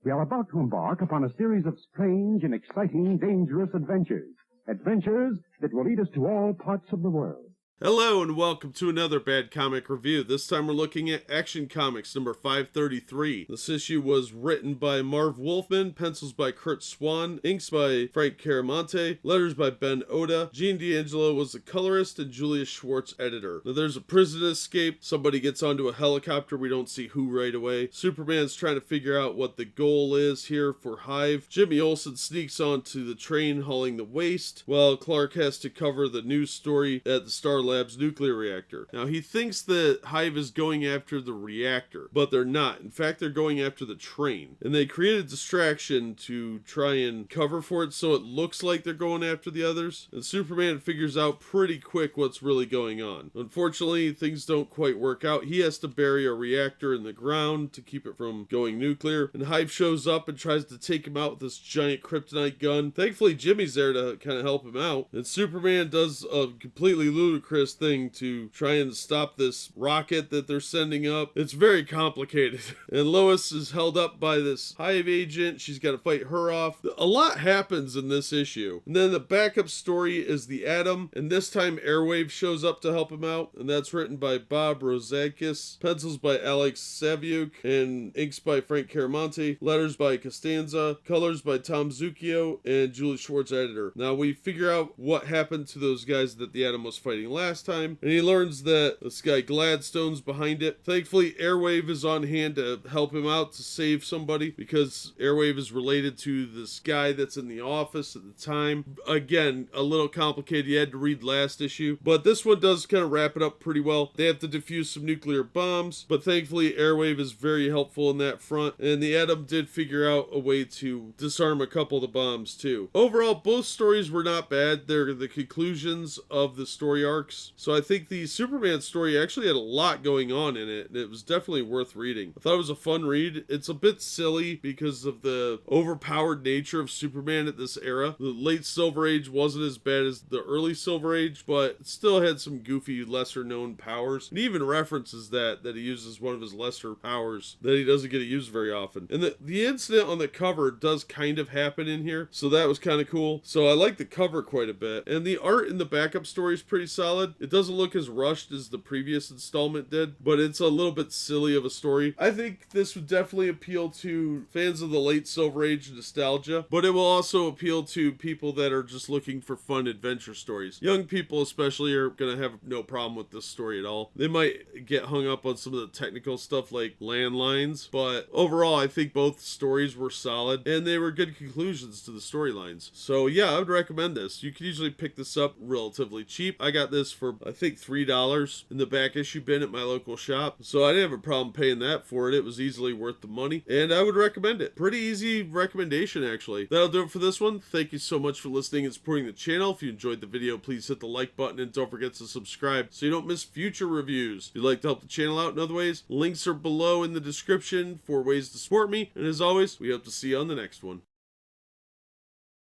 We are about to embark upon a series of strange and exciting, dangerous adventures. Adventures that will lead us to all parts of the world. Hello and welcome to another Bad Comic Review. This time we're looking at Action Comics number 533. This issue was written by Marv Wolfman, pencils by Curt Swan, inks by Frank Chiaramonte, letters by Ben Oda. Gene D'Angelo was the colorist and Julius Schwartz editor. Now there's a prison escape, somebody gets onto a helicopter, we don't see who right away. Superman's trying to figure out what the goal is here for H.I.V.E. Jimmy Olsen sneaks onto the train hauling the waste, while Clark has to cover the news story at the Star Lab's nuclear reactor. Now he thinks that H.I.V.E. is going after the reactor, but they're not. In fact, they're going after the train. And they create a distraction to try and cover for it so it looks like they're going after the others. And Superman figures out pretty quick what's really going on. Unfortunately, things don't quite work out. He has to bury a reactor in the ground to keep it from going nuclear. And H.I.V.E. shows up and tries to take him out with this giant kryptonite gun. Thankfully, Jimmy's there to kind of help him out. And Superman does a completely ludicrous thing to try and stop this rocket that they're sending up. It's very complicated. And Lois is held up by this H.I.V.E. agent. She's got to fight her off. A lot happens in this issue. And then the backup story is the Atom, and this time Airwave shows up to help him out, and that's written by Bob Rozakis, pencils by Alex Saviuk, and inks by Frank Chiaramonte, letters by Costanza, colors by Tom Ziuko, and Julius Schwartz editor. Now we figure out what happened to those guys that the Atom was fighting last time, and he learns that this guy Gladstone's behind it. Thankfully, Airwave is on hand to help him out to save somebody, because Airwave is related to this guy that's in the office at the time. Again, a little complicated. You had to read last issue, but this one does kind of wrap it up pretty well. They have to defuse some nuclear bombs, but thankfully Airwave is very helpful in that front, and the Atom did figure out a way to disarm a couple of the bombs too. Overall, both stories were not bad. They're the conclusions of the story arcs. So I think the Superman story actually had a lot going on in it, and it was definitely worth reading. I thought it was a fun read. It's a bit silly because of the overpowered nature of Superman at this era. The late Silver Age wasn't as bad as the early Silver Age, but it still had some goofy, lesser-known powers. And he even references that he uses one of his lesser powers that he doesn't get to use very often. And the incident on the cover does kind of happen in here, so that was kind of cool. So I like the cover quite a bit. And the art in the backup story is pretty solid. It doesn't look as rushed as the previous installment did, but it's a little bit silly of a story. I think this would definitely appeal to fans of the late Silver Age nostalgia, but it will also appeal to people that are just looking for fun adventure stories. Young people especially are going to have no problem with this story at all. They might get hung up on some of the technical stuff like landlines, but overall I think both stories were solid and they were good conclusions to the storylines. So yeah, I would recommend this. You can usually pick this up relatively cheap. I got this for I think $3 in the back issue bin at my local shop, so I didn't have a problem paying that for it. It was easily worth the money, and I would recommend it. Pretty easy recommendation, actually. That'll do it for this one. Thank you so much for listening and supporting the channel. If you enjoyed the video, please hit the like button, and don't forget to subscribe so you don't miss future reviews. If you'd like to help the channel out in other ways, links are below in the description for ways to support me, and as always, we hope to see you on the next one.